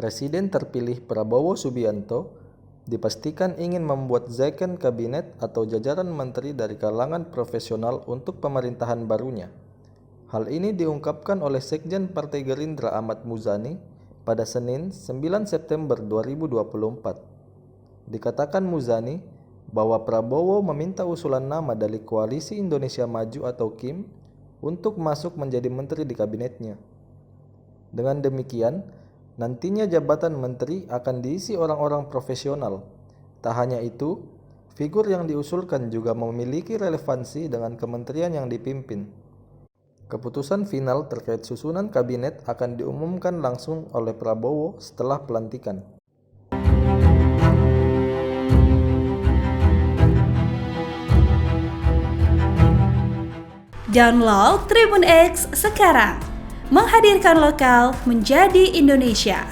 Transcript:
Presiden terpilih Prabowo Subianto dipastikan ingin membuat Zakon Kabinet atau jajaran menteri dari kalangan profesional untuk pemerintahan barunya. Hal ini diungkapkan oleh Sekjen Partai Gerindra Ahmad Muzani pada Senin 9 September 2024. Dikatakan Muzani bahwa Prabowo meminta usulan nama dari Koalisi Indonesia Maju atau KIM untuk masuk menjadi menteri di kabinetnya. Dengan demikian, nantinya jabatan menteri akan diisi orang-orang profesional. Tak hanya itu, figur yang diusulkan juga memiliki relevansi dengan kementerian yang dipimpin. Keputusan final terkait susunan kabinet akan diumumkan langsung oleh Prabowo setelah pelantikan. Download Tribun X sekarang, menghadirkan lokal menjadi Indonesia.